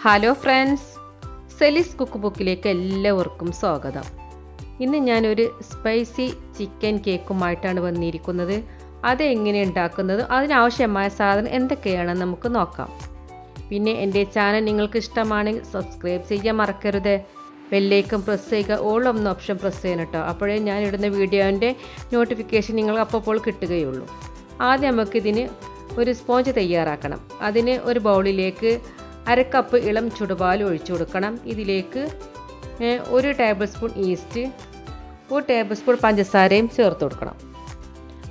Hello friends, സെലിസ് cook ബുക്കിലേക്ക് എല്ലാവർക്കും സ്വാഗതം. ഇന്ന് ഞാനൊരു സ്പൈസി ചിക്കൻ കേക്കുമായിട്ടാണ് വന്നിരിക്കുന്നത്. അത് എങ്ങനെ ഉണ്ടാക്കുന്നത്, അതിനാവശ്യമായ സാധനം എന്തൊക്കെയാണെന്ന് നമുക്ക് നോക്കാം. പിന്നെ എൻ്റെ ചാനൽ നിങ്ങൾക്ക് ഇഷ്ടമാണെങ്കിൽ സബ്സ്ക്രൈബ് ചെയ്യാൻ മറക്കരുത്. ബെല്ലൈക്കൺ പ്രസ് ചെയ്യുക, ഓൾ എന്ന ഓപ്ഷൻ പ്രസ് ചെയ്യണം കേട്ടോ. അപ്പോഴേ ഞാൻ ഇടുന്ന വീഡിയോൻ്റെ നോട്ടിഫിക്കേഷൻ നിങ്ങൾക്ക് അപ്പോൾ കിട്ടുകയുള്ളൂ. ആദ്യം നമുക്കിതിന് ഒരു സ്പോഞ്ച് തയ്യാറാക്കണം. അതിന് ഒരു ബൗളിലേക്ക് 1/2 കപ്പ് ഇളം ചുടുപാൽ ഒഴിച്ചു കൊടുക്കണം. ഇതിലേക്ക് 1 table spoon east, 1 table spoon പഞ്ചസാരയും ചേർത്ത് കൊടുക്കണം.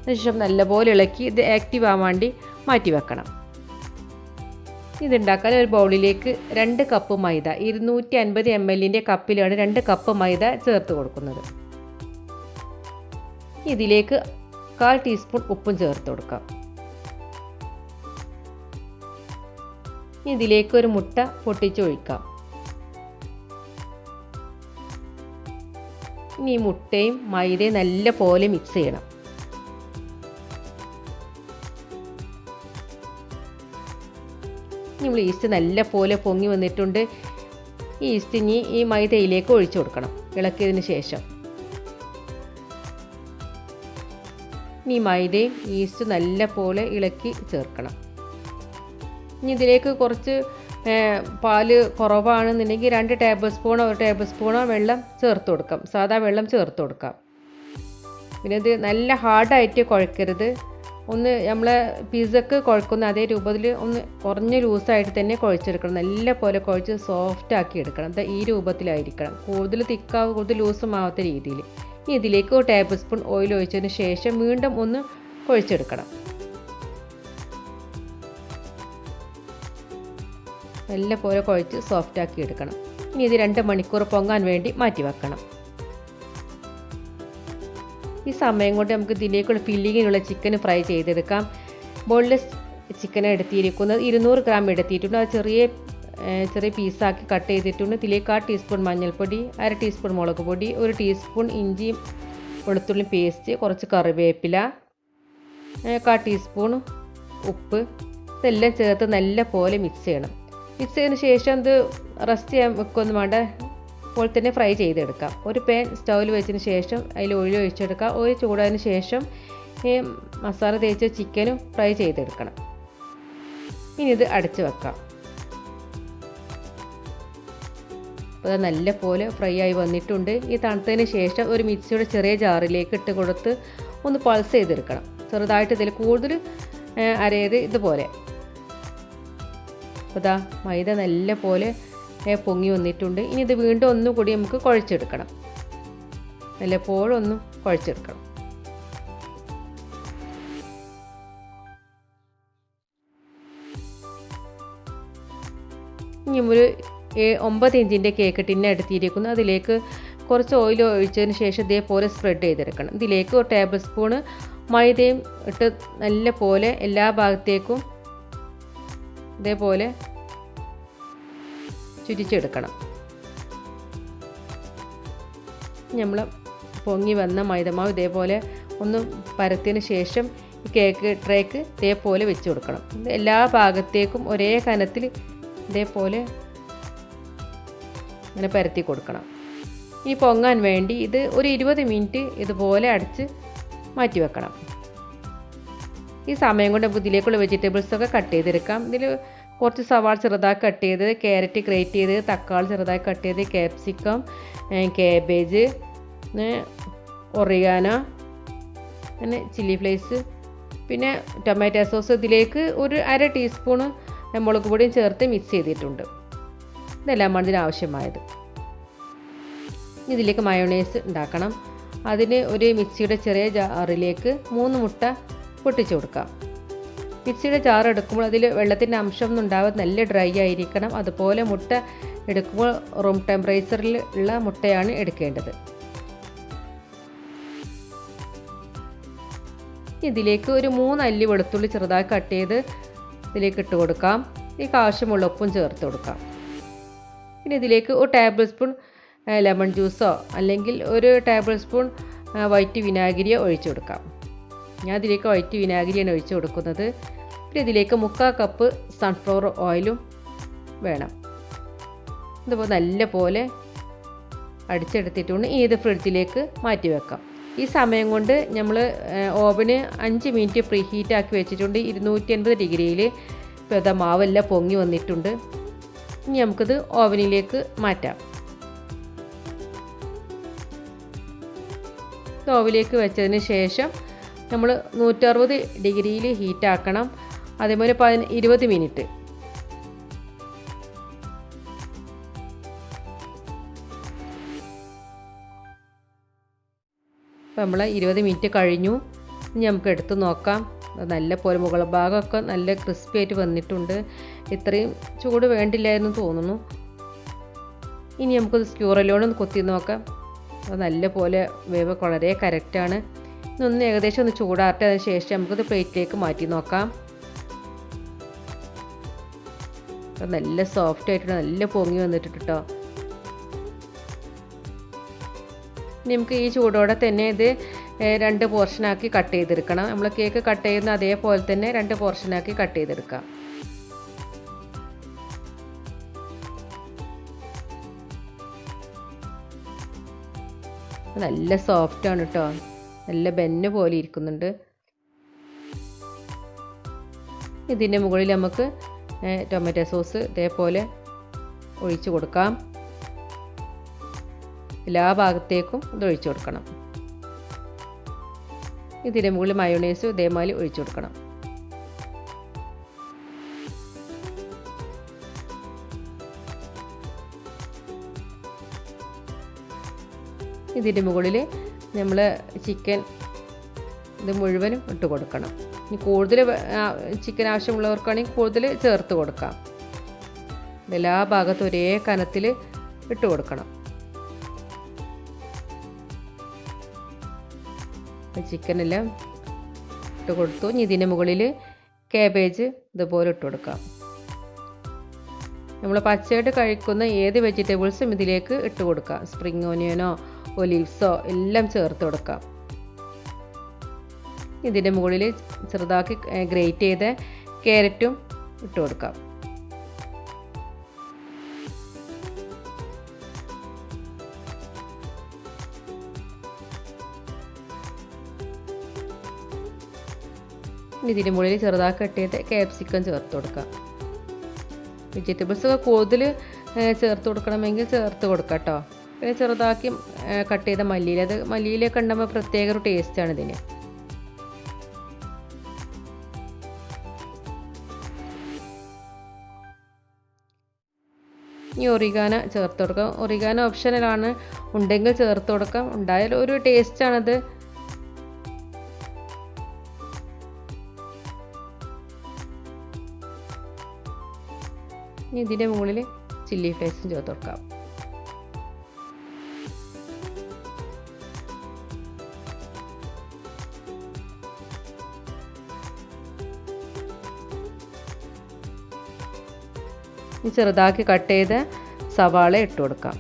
അതിനുശേഷം നല്ലപോലെ ഇളക്കി ഇത് ആക്റ്റീവ് ആവാൻ വേണ്ടി മാറ്റി വെക്കണം. ഇതുണ്ടാക്കാൻ ഒരു ബൗളിലേക്ക് 2 കപ്പ് മൈദ, 250 ml കപ്പിലാണ് 2 കപ്പ് മൈദ ചേർത്ത് കൊടുക്കുന്നത്. ഇതിലേക്ക് 1/4 ടീസ്പൂൺ ഉപ്പും ചേർത്ത് കൊടുക്കാം. ഇതിലേക്ക് ഒരു മുട്ട പൊട്ടിച്ചൊഴിക്കാം. ഇനി ഈ മുട്ടയും മൈദയും നല്ല പോലെ മിക്സ് ചെയ്യണം. നമ്മൾ ഈസ്റ്റ് നല്ല പോലെ പൊങ്ങി വന്നിട്ടുണ്ട്. ഈ ഈസ്റ്റ് ഇനി ഈ മൈദയിലേക്ക് ഒഴിച്ചു കൊടുക്കണം. ഇളക്കിയതിന് ശേഷം ഇനി മൈദയും ഈസ്റ്റ് നല്ല പോലെ ഇളക്കി ചേർക്കണം. ഇനി ഇതിലേക്ക് കുറച്ച് പാല് കുറവാണെന്നുണ്ടെങ്കിൽ 2 ടേബിൾ സ്പൂണോ 1 ടേബിൾ സ്പൂണോ വെള്ളം ചേർത്ത് കൊടുക്കാം. സാധാ വെള്ളം ചേർത്ത് കൊടുക്കാം. പിന്നെ ഇത് നല്ല ഹാർഡായിട്ട് കുഴക്കരുത്. ഒന്ന് നമ്മളെ പിസ്സക്ക് കുഴക്കുന്ന അതേ രൂപത്തിൽ ഒന്ന് കുറഞ്ഞ ലൂസായിട്ട് തന്നെ കുഴച്ചെടുക്കണം. നല്ല പോലെ കുഴച്ച് സോഫ്റ്റ് ആക്കി എടുക്കണം. ഈ രൂപത്തിലായിരിക്കണം. കൂടുതൽ തിക്കാവും കൂടുതൽ ലൂസും ആവാത്ത രീതിയിൽ. ഇനി ഇതിലേക്ക് 1 ടേബിൾ സ്പൂൺ ഓയിൽ ഒഴിച്ചതിന് ശേഷം വീണ്ടും ഒന്ന് കുഴച്ചെടുക്കണം. നല്ല പോലെ കുഴച്ച് സോഫ്റ്റ് ആക്കി എടുക്കണം. ഇനി ഇത് 2 മണിക്കൂർ പൊങ്ങാൻ വേണ്ടി മാറ്റി വെക്കണം. ഈ സമയം കൊണ്ട് നമുക്ക് ഇതിലേക്കുള്ള ഫില്ലിങ്ങിനുള്ള ചിക്കൻ ഫ്രൈ ചെയ്തെടുക്കാം. ബോൺലെസ് ചിക്കൻ എടുത്തിരിക്കുന്നത് 200 ഗ്രാം എടുത്തിട്ടുണ്ട്. അത് ചെറിയ പീസാക്കി കട്ട് ചെയ്തിട്ടുണ്ട്. ഇതിലേക്ക് 1 ടീസ്പൂൺ മഞ്ഞൾപ്പൊടി, 1/2 ടീസ്പൂൺ മുളക് പൊടി, 1 ടീസ്പൂൺ ഇഞ്ചി വെളുത്തുള്ളി പേസ്റ്റ്, കുറച്ച് കറിവേപ്പില, 1/4 ടീസ്പൂൺ ഉപ്പ്, ഇതെല്ലാം ചേർത്ത് നല്ല പോലെ മിക്സ് ചെയ്യണം. മിക്സ് ചെയ്തതിന് ശേഷം ഇത് റെസ്റ്റ് ചെയ്യാൻ വെക്കൊന്നും വേണ്ട, അപ്പോൾ തന്നെ ഫ്രൈ ചെയ്തെടുക്കാം. ഒരു പാൻ സ്റ്റൗവിൽ വെച്ചതിന് ശേഷം അതിൽ ഓയിൽ ഒഴിച്ചെടുക്കാം. ഓയിൽ ചൂടായതിന് ശേഷം ഈ മസാല തേച്ച് ചിക്കനും ഫ്രൈ ചെയ്തെടുക്കണം. ഇനി ഇത് അടച്ച് വെക്കാം. അപ്പോൾ അത് നല്ല പോലെ ഫ്രൈ ആയി വന്നിട്ടുണ്ട്. ഈ തണുത്തതിന് ശേഷം ഒരു മിക്സിയുടെ ചെറിയ ജാറിലേക്ക് ഇട്ട് കൊടുത്ത് ഒന്ന് പൾസ് ചെയ്തെടുക്കണം. ചെറുതായിട്ട് ഇതിൽ കൂടുതൽ അരയത് ഇതുപോലെ. അപ്പോൾ ഇതാ മൈദ നല്ല പോലെ പൊങ്ങി വന്നിട്ടുണ്ട്. ഇനി ഇത് വീണ്ടും ഒന്നും കൂടി നമുക്ക് കുഴച്ചെടുക്കണം. നല്ലപോലെ ഒന്നും കുഴച്ചെടുക്കണം. ഇനി ഒരു 9 ഇഞ്ചിൻ്റെ കേക്ക് ടിന്ന് എടുത്തിരിക്കുന്നു. അതിലേക്ക് കുറച്ച് ഓയിൽ ഒഴിച്ചതിന് ശേഷം ഇതേപോലെ സ്പ്രെഡ് ചെയ്തെടുക്കണം. ഇതിലേക്ക് 1 ടേബിൾ സ്പൂണ് മൈദയും ഇട്ട് നല്ല പോലെ എല്ലാ ഭാഗത്തേക്കും ഇതേപോലെ ചുറ്റിച്ചെടുക്കണം. നമ്മൾ പൊങ്ങി വന്ന മൈദമാവ് ഇതേപോലെ ഒന്ന് പരത്തിയതിന് ശേഷം ഈ കേക്ക് ട്രേക്ക് ഇതേപോലെ വെച്ച് കൊടുക്കണം. എല്ലാ ഭാഗത്തേക്കും ഒരേ കനത്തിൽ ഇതേപോലെ ഇങ്ങനെ പരത്തി കൊടുക്കണം. ഈ പൊങ്ങാൻ വേണ്ടി ഇത് ഒരു 20 മിനിറ്റ് ഇതുപോലെ അടച്ച് മാറ്റി വെക്കണം. ഈ സമയം കൊണ്ട് നമുക്ക് ഇതിലേക്കുള്ള വെജിറ്റബിൾസൊക്കെ കട്ട് ചെയ്തെടുക്കാം. ഇതിൽ കുറച്ച് സവാള ചെറുതായി കട്ട് ചെയ്ത്, ക്യാരറ്റ് ഗ്രേറ്റ് ചെയ്ത്, തക്കാളി ചെറുതായി കട്ട് ചെയ്ത്, കാപ്സിക്കം, കാബേജ്, ഒറിഗാനോ, പിന്നെ ചില്ലി ഫ്ലേക്സ്, പിന്നെ ടൊമാറ്റോ സോസ്. ഇതിലേക്ക് ഒരു 1/2 ടീസ്പൂണ് മുളക് പൊടിയും ചേർത്ത് മിക്സ് ചെയ്തിട്ടുണ്ട്. ഇതെല്ലാമാണ് ഇതിനാവശ്യമായത്. ഇതിലേക്ക് മയോണൈസ് ഉണ്ടാക്കണം. അതിന് ഒരു മിക്സിയുടെ ചെറിയ ജാറിലേക്ക് 3 മുട്ട പൊട്ടിച്ചു കൊടുക്കാം. മിക്സിയുടെ ജാർ എടുക്കുമ്പോൾ അതിൽ വെള്ളത്തിൻ്റെ അംശമൊന്നും ഉണ്ടാവാതെ നല്ല ഡ്രൈ ആയിരിക്കണം. അതുപോലെ മുട്ട എടുക്കുമ്പോൾ റൂം ടെമ്പറേച്ചറിൽ ഉള്ള മുട്ടയാണ് എടുക്കേണ്ടത്. ഇതിലേക്ക് ഒരു 3 അല്ലി വെളുത്തുള്ളി ചെറുതായി കട്ട് ചെയ്ത് ഇതിലേക്ക് ഇട്ട് കൊടുക്കാം. ഇതിലേക്ക് ആവശ്യമുള്ള ഉപ്പും ചേർത്ത് കൊടുക്കാം. പിന്നെ ഇതിലേക്ക് 1 ടേബിൾ സ്പൂൺ ലെമൺ ജ്യൂസോ അല്ലെങ്കിൽ 1 ടേബിൾ സ്പൂൺ വൈറ്റ് വിനാഗിരിയോ ഒഴിച്ചു കൊടുക്കാം. ഞാൻ ഇതിലേക്ക് വൈറ്റ് വിനാഗിരിയാണ് ഒഴിച്ചു കൊടുക്കുന്നത്. പിന്നെ ഇതിലേക്ക് 3/4 കപ്പ് സൺഫ്ലവർ ഓയിലും വേണം. ഇതുപോലെ നല്ല പോലെ അടിച്ചെടുത്തിട്ടുണ്ട്. ഇത് ഫ്രിഡ്ജിലേക്ക് മാറ്റി വെക്കാം. ഈ സമയം കൊണ്ട് നമ്മൾ ഓവന് 5 മിനിറ്റ് പ്രീ ഹീറ്റാക്കി വെച്ചിട്ടുണ്ട്. 280 ഡിഗ്രിയിൽ. ഇപ്പോൾ ഇതാ മാവെല്ലാം പൊങ്ങി വന്നിട്ടുണ്ട്. ഇനി നമുക്കിത് ഓവനിലേക്ക് മാറ്റാം. ഓവനിലേക്ക് വെച്ചതിന് ശേഷം നമ്മൾ 160 ഡിഗ്രിയിൽ ഹീറ്റാക്കണം. അതേപോലെ 20 മിനിറ്റ്. അപ്പോൾ നമ്മൾ 20 മിനിറ്റ് കഴിഞ്ഞു. ഇനി നമുക്ക് എടുത്ത് നോക്കാം. നല്ല പോലെ മുകൾ ഭാഗമൊക്കെ നല്ല ക്രിസ്പി ആയിട്ട് വന്നിട്ടുണ്ട്. ഇത്രയും ചൂട് വേണ്ടില്ലായിരുന്നു തോന്നുന്നു. ഇനി നമുക്കത് സ്ക്യൂറലോണൊന്ന് കൊത്തി നോക്കാം. അത് നല്ല പോലെ വേവ് വളരെ കറക്റ്റാണ്. ഇതൊന്ന് ഏകദേശം ഒന്ന് ചൂടാറട്ടെ. അതിന് ശേഷം നമുക്കത് പ്ലേറ്റിലേക്ക് മാറ്റി നോക്കാം. നല്ല സോഫ്റ്റ് ആയിട്ട് നല്ല പൊങ്ങി വന്നിട്ടുണ്ട് കേട്ടോ. നമുക്ക് ഈ ചൂടോടെ തന്നെ ഇത് 2 പോർഷനാക്കി കട്ട് ചെയ്തെടുക്കണം. നമ്മൾ കേക്ക് കട്ട് ചെയ്യുന്ന അതേപോലെ തന്നെ 2 പോർഷനാക്കി കട്ട് ചെയ്തെടുക്കാം. നല്ല സോഫ്റ്റാണ് കേട്ടോ. നല്ല ബെന്ന് പോലെ ഇരിക്കുന്നുണ്ട്. ഇതിൻ്റെ മുകളിൽ നമുക്ക് ടൊമാറ്റോ സോസ് ഇതേപോലെ ഒഴിച്ച് കൊടുക്കാം. എല്ലാ ഭാഗത്തേക്കും ഇത് ഒഴിച്ചു കൊടുക്കണം. ഇതിൻ്റെ മുകളിൽ മയോണൈസ് ഇതേമാതിരി ഒഴിച്ചു കൊടുക്കണം. ഇതിൻ്റെ മുകളിൽ നമ്മൾ ചിക്കൻ ഇത് മുഴുവനും ഇട്ട് കൊടുക്കണം. ഇനി കൂടുതൽ ചിക്കൻ ആവശ്യമുള്ളവർക്കാണെങ്കിൽ കൂടുതൽ ചേർത്ത് കൊടുക്കാം. എല്ലാ ഭാഗത്തും ഒരേ കനത്തിൽ ഇട്ട് കൊടുക്കണം. ചിക്കനെല്ലാം ഇട്ട് കൊടുത്തു. ഇനി ഇതിൻ്റെ മുകളിൽ കാബേജ് ഇതുപോലെ ഇട്ട് കൊടുക്കാം. നമ്മൾ പച്ചയായിട്ട് കഴിക്കുന്ന ഏത് വെജിറ്റബിൾസും ഇതിലേക്ക് ഇട്ട് കൊടുക്കാം. സ്പ്രിംഗ് ഓനിയനോ ഒലീവ്സോ എല്ലാം ചേർത്ത് കൊടുക്കാം. ഇതിൻ്റെ മുകളിൽ ചെറുതാക്കി ഗ്രേറ്റ് ചെയ്ത ക്യാരറ്റും ഇട്ട് കൊടുക്കാം. ഇതിൻ്റെ മുകളിൽ ചെറുതാക്കി കട്ട് ചെയ്ത് ക്യാപ്സിക്കം ചേർത്ത് കൊടുക്കാം. വെജിറ്റബിൾസ് ഒക്കെ കൂടുതൽ ചേർത്ത് കൊടുക്കണമെങ്കിൽ ചേർത്ത് കൊടുക്കാം കേട്ടോ. പിന്നെ ചെറുതാക്കി കട്ട് ചെയ്ത മല്ലിയില, അത് മല്ലിയിലൊക്കെ ഉണ്ടാകുമ്പോൾ പ്രത്യേക ഒരു ടേസ്റ്റാണ് ഇതിന്. ഇനി ഒറിഗാനോ ചേർത്ത് കൊടുക്കാം. ഒറിഗാനോ ഓപ്ഷണലാണ്, ഉണ്ടെങ്കിൽ ചേർത്ത് കൊടുക്കാം. ഉണ്ടായാലും ഒരു ടേസ്റ്റാണത്. ഇനി ഇതിൻ്റെ മുകളിൽ ചില്ലി ഫ്ലേക്സും ചേർത്ത് കൊടുക്കാം. ഇനി ചെറുതാക്കി കട്ട് ചെയ്ത സവാള ഇട്ട് കൊടുക്കാം.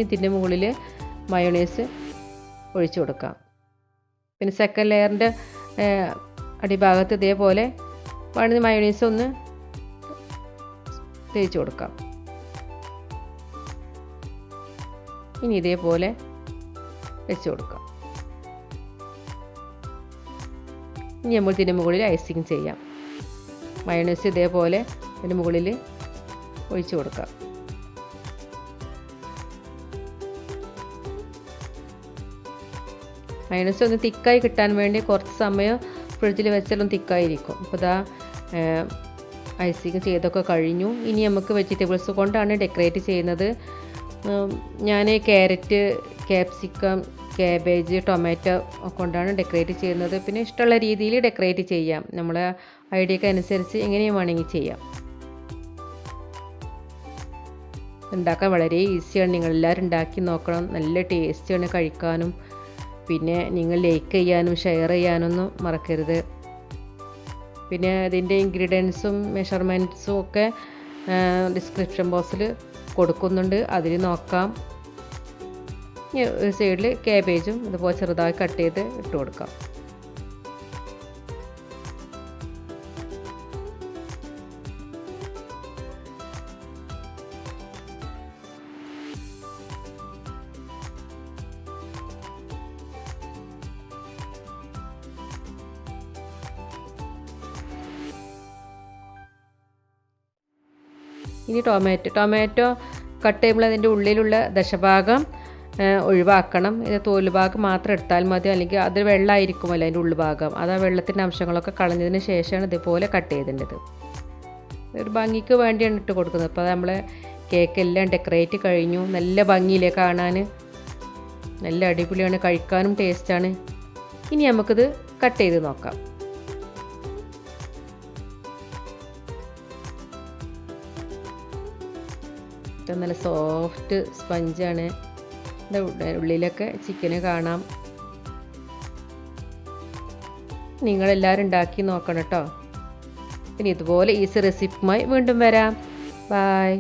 ഇതിൻ്റെ മുകളിൽ മയോണൈസ് ഒഴിച്ചു കൊടുക്കാം. പിന്നെ സെക്കൻഡ് ലെയറിൻ്റെ അടിഭാഗത്ത് ഇതേപോലെ വേണമെങ്കിൽ മയോണൈസ് ഒന്ന് തേച്ച് കൊടുക്കാം. ഇനി ഇതേപോലെ വെച്ച് കൊടുക്കാം. ഇനി നമ്മൾ ഇതിൻ്റെ മുകളിൽ ഐസിങ് ചെയ്യാം. മയോണൈസ് ഇതേപോലെ ഇതിൻ്റെ മുകളിൽ ഒഴിച്ചു കൊടുക്കാം. മയോണൈസ് ഒന്ന് തിക്കായി കിട്ടാൻ വേണ്ടി കുറച്ച് സമയം ഫ്രിഡ്ജിൽ വെച്ചാലും തിക്കായിരിക്കും. അപ്പോൾ ഇതാ ഐസിങ് ചെയ്തൊക്കെ കഴിഞ്ഞു. ഇനി നമുക്ക് വെജിറ്റബിൾസ് കൊണ്ടാണ് ഡെക്കറേറ്റ് ചെയ്യുന്നത്. ഞാൻ ക്യാരറ്റ്, ക്യാപ്സിക്കം, കാബേജ്, ടൊമാറ്റോ കൊണ്ടാണ് ഡെക്കറേറ്റ് ചെയ്യുന്നത്. പിന്നെ ഇഷ്ടമുള്ള രീതിയിൽ ഡെക്കറേറ്റ് ചെയ്യാം. നമ്മളെ ഐഡിയക്ക് അനുസരിച്ച് എങ്ങനെയും വേണമെങ്കിൽ ചെയ്യാം. ഉണ്ടാക്കാൻ വളരെ ഈസിയാണ്. നിങ്ങളെല്ലാവരും ഉണ്ടാക്കി നോക്കണം. നല്ല ടേസ്റ്റാണ് കഴിക്കാനും. പിന്നെ നിങ്ങൾ ലൈക്ക് ചെയ്യാനും ഷെയർ ചെയ്യാനൊന്നും മറക്കരുത്. പിന്നെ അതിൻ്റെ ഇൻഗ്രീഡിയൻസും മെഷർമെൻറ്റ്സും ഒക്കെ ഡിസ്ക്രിപ്ഷൻ ബോക്സിൽ കൊടുക്കുന്നുണ്ട്, അതിൽ നോക്കാം. ഇനി ഒരു സൈഡിൽ കാബേജും ഇതുപോലെ ചെറുതായി കട്ട് ചെയ്ത് ഇട്ട് കൊടുക്കാം. ഇനി ടൊമാറ്റോ കട്ട് ചെയ്യുമ്പോൾ അതിൻ്റെ ഉള്ളിലുള്ള ദശഭാഗം ഒഴിവാക്കണം. ഇത് തോല് ഭാഗം മാത്രം എടുത്താൽ മതി, അല്ലെങ്കിൽ അത് വെള്ളമായിരിക്കുമല്ലോ അതിൻ്റെ ഉൾഭാഗം. അത് ആ വെള്ളത്തിൻ്റെ അംശങ്ങളൊക്കെ കളഞ്ഞതിന് ശേഷമാണ് ഇതുപോലെ കട്ട് ചെയ്തേണ്ടത്. ഒരു ഭംഗിക്ക് വേണ്ടിയാണ് ഇട്ട് കൊടുക്കുന്നത്. അപ്പോൾ നമ്മളെ കേക്ക് എല്ലാം ഡെക്കറേറ്റ് കഴിഞ്ഞു. നല്ല ഭംഗിയില്ലേ കാണാൻ, നല്ല അടിപൊളിയാണ്, കഴിക്കാനും ടേസ്റ്റാണ്. ഇനി നമുക്കിത് കട്ട് ചെയ്ത് നോക്കാം. നല്ല സോഫ്റ്റ് സ്പഞ്ചാണ്. ഉള്ളിലൊക്കെ ചിക്കന് കാണാം. നിങ്ങളെല്ലാവരും ഉണ്ടാക്കി നോക്കണം കേട്ടോ. പിന്നെ ഇതുപോലെ ഈസി റെസിപ്പിയുമായി വീണ്ടും വരാം. ബൈ.